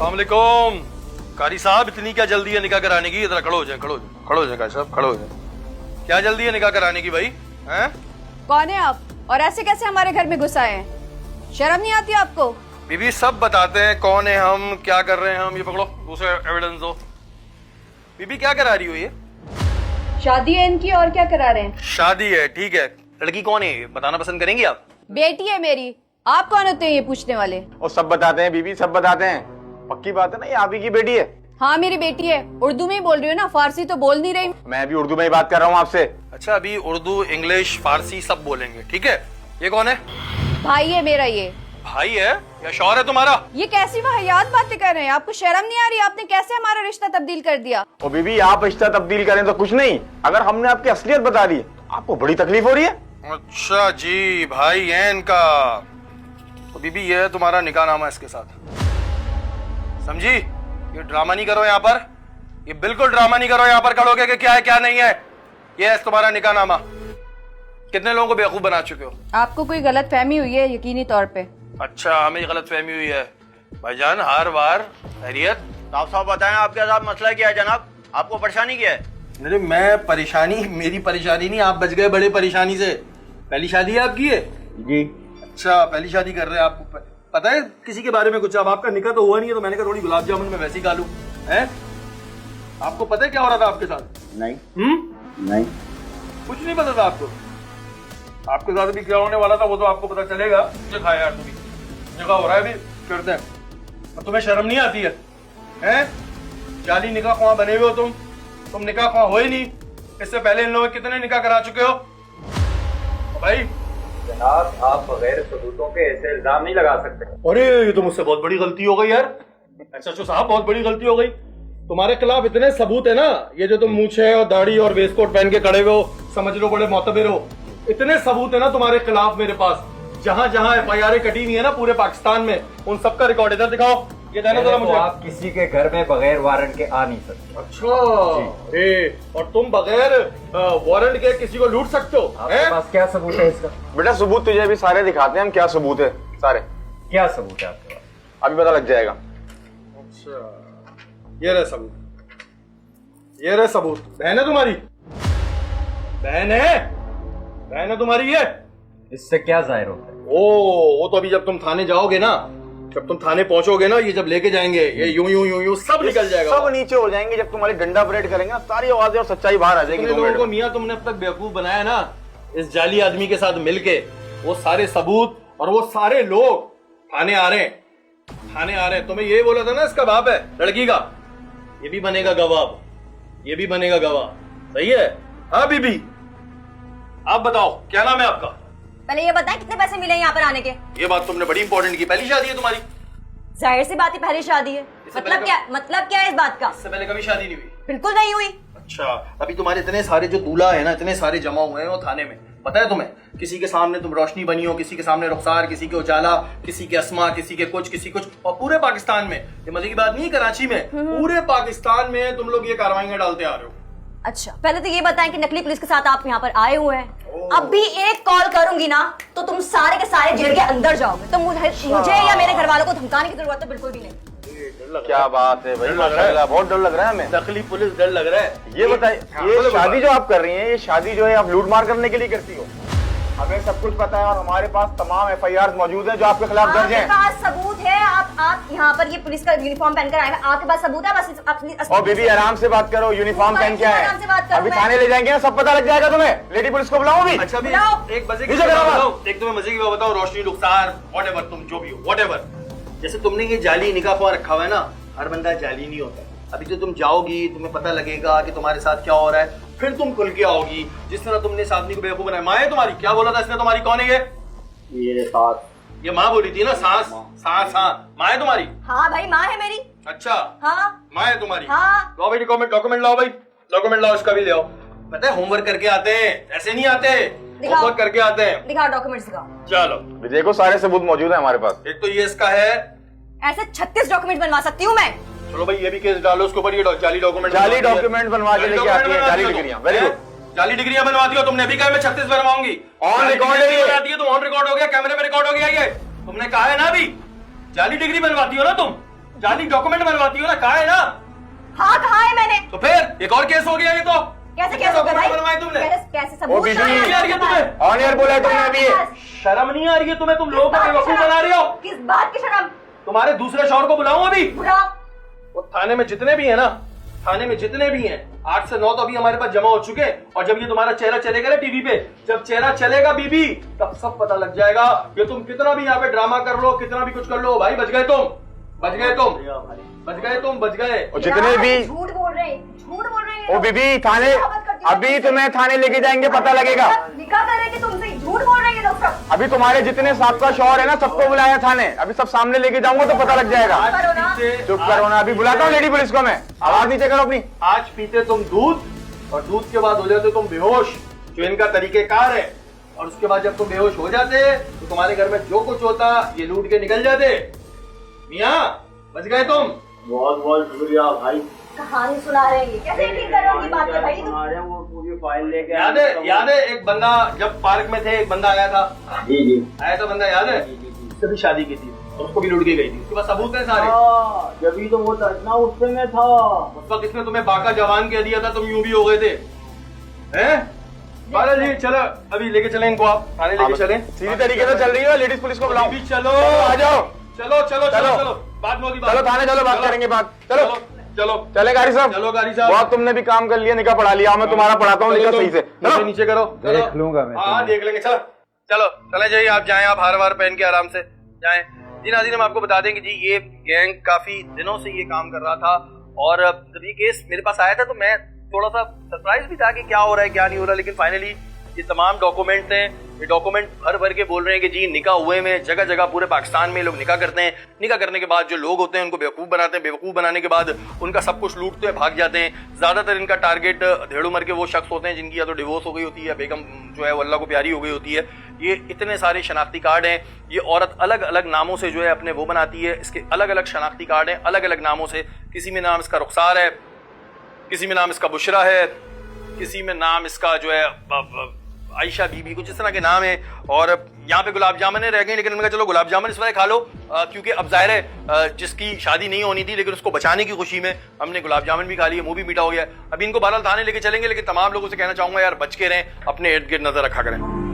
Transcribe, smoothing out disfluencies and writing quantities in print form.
अस्सलाम वालेकुम। कारी साहब, इतनी क्या जल्दी है निकाह कराने की? इधर खड़ो हो जाए, खड़ो हो जाए, खड़ो हो जाए कारी साहब, खड़ो हो जाए। क्या जल्दी है निकाह कराने की भाई? हैं? कौन है आप और ऐसे कैसे हमारे घर में घुस आए हैं? शर्म नहीं आती आपको? बीबी सब बताते हैं कौन है हम, क्या कर रहे हैं हम। ये पकड़ो, दूसरे एविडेंस दो। बीबी क्या करा रही हो ये? शादी है इनकी और क्या करा रहे हैं? शादी है, ठीक है। लड़की कौन है ये बताना पसंद करेंगी आप? बेटी है मेरी। आप कौन होते हैं ये पूछने वाले? और सब बताते हैं बीबी, सब बताते हैं। पक्की बात है ना, ये आप ही की बेटी है? हाँ मेरी बेटी है। उर्दू में ही बोल रही हूँ ना, फारसी तो बोल नहीं रही। मैं भी उर्दू में ही बात कर रहा हूँ आपसे। अच्छा, अभी उर्दू, इंग्लिश, फारसी सब बोलेंगे, ठीक है। ये कौन है? भाई है मेरा ये। भाई है या शौहर है तुम्हारा? ये कैसी वाहियात बातें कर रहे हैं? आपको शर्म नहीं आ रही? आपने कैसे हमारा रिश्ता तब्दील कर दिया? और बीबी आप रिश्ता तब्दील करें तो कुछ नहीं, अगर हमने आपकी असलियत बता दी आपको बड़ी तकलीफ हो रही है। अच्छा जी, भाई है इनका। तो बीबी ये है तुम्हारा निकाहनामा इसके साथ, समझी? ये ड्रामा नहीं करो यहाँ पर, ये बिल्कुल ड्रामा नहीं करो यहाँ पर खड़ोगे कि क्या है क्या नहीं है। ये है तुम्हारा निकाहनामा। कितने लोगों को बेवकूफ बना चुके हो? आपको कोई गलत फहमी हुई है यकीनी तौर पे। अच्छा, हमें गलत फहमी हुई है। भाईजान हर बार खैरियत? साहब बताएं, आपके साथ मसला क्या है जनाब? आपको परेशानी क्या है? अरे मैं परेशानी, मेरी परेशानी नहीं, आप बच गए बड़े परेशानी से। पहली शादी है आपकी है? जी। अच्छा, पहली शादी कर रहे हैं। आपको पता है किसी के बारे में कुछ? अब आपका निकाह तो हुआ नहीं है, तो मैंने कहा थोड़ी गुलाब जामुन में वैसे ही खा लूं। हैं? आपको पता है क्या हो रहा था आपके साथ? नहीं। नहीं, कुछ नहीं पता था आपको? आपके साथ भी क्या होने वाला था वो तो आपको पता चलेगा। मुझे खाया यार, तुम्हें निकाह हो रहा है, अभी करते हैं। अब तुम्हें शर्म नहीं आती है? हैं? जाली निकाह ख्वाह बने हुए हो तुम निकाह ख्वाह हो ही नहीं। इससे पहले इन लोगों ने कितने निकाह करा चुके हो भाई? जनाब, आप बगैर सबूतों के ऐसे इल्जाम नहीं लगा सकते। अरे ये तो मुझसे बहुत बड़ी गलती हो गई यार। एसएचओ साहब, बहुत बड़ी गलती हो गई। तुम्हारे खिलाफ इतने सबूत है ना, ये जो तुम मूछे और दाढ़ी और वेस्टकोट पहन के खड़े हुए हो, समझ लो बड़े मोतबर हो। इतने सबूत है ना तुम्हारे खिलाफ मेरे पास। जहां जहां एफआईआर कटी हुई है ना पूरे पाकिस्तान में, उन सबका रिकॉर्ड इधर दिखाओ। ये देना जरा मुझे। आप किसी के घर में बगैर वारंट के आ नहीं सकते। अच्छा, और तुम बगैर वारंट के किसी को लूट सकते हो? आपके पास क्या सबूत है इसका? बेटा सबूत तुझे अभी सारे दिखाते हैं हम, क्या सबूत है सारे। क्या सबूत है आपके पास? अभी पता लग जाएगा। अच्छा, ये रहे सबूत, ये रहे सबूत। बहन है तुम्हारी? बहन है तुम्हारी ये? इससे क्या जाहिर होता है? वो तो अभी जब तुम थाने जाओगे ना, जब तुम थाने पहुंचोगे ना, ये जब लेके जाएंगे, ये यूं सब निकल जाएगा। सब नीचे हो जाएंगे जब तुम्हारी डंडा परेड करेंगे ना, सारी आवाजें और सच्चाई बाहर आ जाएगी। लोगों को मियां तुमने अब तक बेवकूफ बनाया ना इस जाली आदमी के साथ मिलके, वो सारे सबूत और वो सारे लोग थाने आ रहे हैं। तुम्हें ये बोला था ना इसका बाप है लड़की का, ये भी बनेगा गवाह, ये भी बनेगा गवाह। सही है? हाँ बीबी, आप बताओ क्या नाम है आपका? पहले ये बताएं कितने पैसे मिले यहाँ पर आने के? ये बात तुमने बड़ी इंपॉर्टेंट की। पहली शादी है तुम्हारी? जाहिर सी बात है, पहली शादी है। मतलब क्या है इस बात का? इससे पहले कभी शादी नहीं हुई? बिल्कुल नहीं हुई। अच्छा, अभी तुम्हारे इतने सारे जो दूल्हा है ना, इतने सारे जमा हुए हैं वो थाने में, पता है तुम्हें? किसी के सामने तुम रोशनी बनी हो, किसी के सामने रुखसार, किसी के उजाला, किसी के अस्मा, किसी के कुछ, किसी कुछ। और पूरे पाकिस्तान में, ये मजे की बात नहीं है कराची में, पूरे पाकिस्तान में तुम लोग ये कार्रवाइयां डालते आ रहे हो। अच्छा, पहले तो ये बताएं कि नकली पुलिस के साथ आप यहाँ पर आए हुए हैं। अब भी एक कॉल करूंगी ना तो तुम सारे के सारे जेल के अंदर जाओगे। तो मुझे या मेरे घर वालों को धमकाने की जरूरत तो बिल्कुल भी नहीं। क्या बात है भाई, माशाल्लाह बहुत डर लग रहा है हमें। नकली पुलिस डर लग रहा है? ये बताइए, ये शादी जो आप कर रही हैं, ये शादी जो है आप लूट मार करने के लिए करती हो? हमें सब कुछ पता है और हमारे पास तमाम एफआईआर मौजूद है जो आपके खिलाफ दर्ज हैं। आपके पास सबूत है? आप यहाँ पर ये पुलिस का यूनिफॉर्म पहनकर आए हैं, आपके पास सबूत है? बस और बीबी आराम से बात करो, यूनिफॉर्म पहन के आए आराम से बात करो। अभी थाने ले जाएंगे ना, सब पता लग जाएगा तुम्हें। लेडी पुलिस को बुलाओ भी। अच्छा, भी एक मजे की नीचे बात करो। बताओ, एक तुम्हें मजे की बात बताओ। रोशनी, रुखसार, व्हाटएवर, तुम जो भी हो, व्हाटएवर, जैसे तुमने ये जाली निकाह ख्वाह रखा हुआ है ना, हर बंदा जाली नहीं होता। अभी तो तुम जाओगी, तुम्हें पता लगेगा कि तुम्हारे साथ क्या हो रहा है, फिर तुम खुल के आओगी। जिस तरह तुमने इस आदमी को बेवकूफ बनाया। माँ है तुम्हारी? क्या बोला था इसने तुम्हारी? कौन है ये? ये साथ ये माँ बोली थी ना, सास। हाँ, माँ है तुम्हारी? हाँ भाई, माँ है मेरी। अच्छा, हाँ माँ है तुम्हारी? हाँ। लाओ भाई डॉक्यूमेंट लाओ भाई, डॉक्यूमेंट लाओ, इसका भी ले आओ। पता है होमवर्क करके आते हैं, ऐसे नहीं आते, होमवर्क करके आते हैं। दिखाओ डॉक्यूमेंट्स दिखाओ। चलो देखो सारे सबूत मौजूद है हमारे पास। एक तो ये इसका है। ऐसे 36 डॉक्यूमेंट बनवा सकती हूँ मैं। चलो भाई ये भी केस डालो उसके ऊपर। ये जाली डॉक्यूमेंट बनवा के लेके आती है, जाली डिग्रियां। Very good. जाली डिग्रियां बनवाती हो तुमने? अभी कहा मैं 36 बनवाऊंगी। ऑन रिकॉर्ड है ये। बनाती है तुम, ऑन रिकॉर्ड हो गया, कैमरे में रिकॉर्ड हो गया ये। तुमने कहा है ना अभी जाली डिग्री बनवाती हो ना तुम? जाली डॉक्यूमेंट बनवाती हो ना, कहा है ना? हाँ कहा है मैंने। तो फिर एक और केस हो गया ये तो। कैसे कितने केस होगा भाई? डॉक्यूमेंट बनवाए तुमने? कैसे वो सबूत? बीबी नहीं आ रही है तुम्हें? ऑन एयर बोला है तुमने अभी ये। शर्म नहीं आ रही है तुम्हें? तुम लोगों को बेवकूफ बना रहे हो। किस बात की शर्म? तुम्हारे दूसरे शौहर को बुलाऊं अभी? बुलाओ। वो थाने में जितने भी है ना, थाने में जितने भी हैं 8 से 9 तो अभी हमारे पास जमा हो चुके हैं। और जब ये तुम्हारा चेहरा चलेगा ना टीवी पे, जब चेहरा चलेगा बीबी, तब सब पता लग जाएगा कि तुम कितना भी यहाँ पे ड्रामा कर लो, कितना भी कुछ कर लो, भाई बच गए तुम, बच गए तुम, बच गए तुम, बच गए। और जितने भी झूठ बोल रहे हैं, झूठ बोल रहे हैं। ओ बीबी थाने, अभी तुम्हें थाने लेके जाएंगे, पता लगेगा। निकाह कर रहे हैं कि तुमसे झूठ बोल रहे हैं ये लोग सब। अभी तुम्हारे जितने साबका शौहर है ना, सबको बुलाया थाने, अभी सब सामने लेके जाऊंगा तो पता लग जाएगा। आज करो ना। पीते- चुप करो ना, अभी बुलाता हूँ लेडी पुलिस को मैं। आवाज नीचे करो अपनी। आज पीते तुम दूध, और दूध के बाद हो जाते तुम बेहोश, जो इनका तरीकेकार है। और उसके बाद जब तुम बेहोश हो जाते तो तुम्हारे घर में जो कुछ होता ये लूट के निकल जाते। मियाँ बच गए तुम। बहुत बहुत शुक्रिया भाई। कहानी सुना रहे हैं। कैसे यकीन कर रहे हो ये बात पे भाई तुम? सुना रहे हैं, वो पूरी फाइल लेके याद है एक बंदा जब पार्क में थे, एक बंदा आया था, जी जी आया था बंदा, याद है? उससे भी शादी की थी और उसको भी लूट के गई थी। उसके पास सबूत है सारे। जब तो वो तड़ना उससे में था। उस वक्त इसने तुम्हें बाका जवान कह दिया था, तुम यूं भी हो गए थे, हैं? बाला जी चलो अभी लेके चलें इनको, आप थाने लेके चलें। सीधी तरीके से चल रही है, लेडीज पुलिस को बुलाओ। अभी चलो, आ जाओ, चलो चलो चलो चलो। चलो, बाद में होगी बात। चलो थाने चलो, बात करेंगे बात। चलो चलो चले गाड़ी साहब। चलो गाड़ी साहब। बहुत तुमने भी काम कर लिया, निकाह पढ़ा लिया। मैं तुम्हारा पढ़ाता हूँ निकाह सही से। नीचे नीचे करो, देख लूंगा मैं। हाँ देख लेंगे। चलो चलो चले जाइए, आप जाएं, आप हार वार पहन के आराम से जाएं। जी नाज़रीन, हम आपको बता दें कि जी ये गैंग काफी दिनों से ये काम कर रहा था। और जब ये केस मेरे पास आया था तो मैं थोड़ा सा सरप्राइज भी था कि क्या हो रहा है क्या नहीं हो रहा। लेकिन फाइनली ये तमाम डॉक्यूमेंट हैं, ये डॉक्यूमेंट भर भर के बोल रहे हैं कि जी निकाह हुए में जगह जगह पूरे पाकिस्तान में लोग निकाह करते हैं। निकाह करने के बाद जो लोग होते हैं उनको बेवकूफ़ बनाते हैं, बेवकूफ़ बनाने के बाद उनका सब कुछ लूटते हैं, भाग जाते हैं। ज़्यादातर इनका टारगेट धेड़ उम्र के वो शख्स होते हैं जिनकी या तो डिवोर्स हो गई होती है या बेगम जो है वो अल्लाह को प्यारी हो गई होती है। ये इतने सारे शनाख्ती कार्ड हैं। ये औरत अलग अलग नामों से जो है अपने वो बनाती है, इसके अलग अलग शनाख्ती कार्ड हैं, अलग अलग नामों से। किसी में नाम इसका रुखसार है, किसी में नाम इसका बुशरा है, किसी में नाम इसका जो है आयशा बीबी, कुछ इस तरह के नाम है। और यहाँ पे गुलाब जामुन रह गए, लेकिन उन्होंने कहा चलो गुलाब जामुन इस वजह खा लो क्योंकि अब जाहिर है जिसकी शादी नहीं होनी थी लेकिन उसको बचाने की खुशी में हमने गुलाब जामुन भी खा लिया, मुंह भी मीठा हो गया। अभी इनको बहरहाल थाने लेके चलेंगे, लेकिन तमाम लोगों से कहना चाहूंगा यार बच के रहें, अपने इर्द गिर्द नजर रखा करें।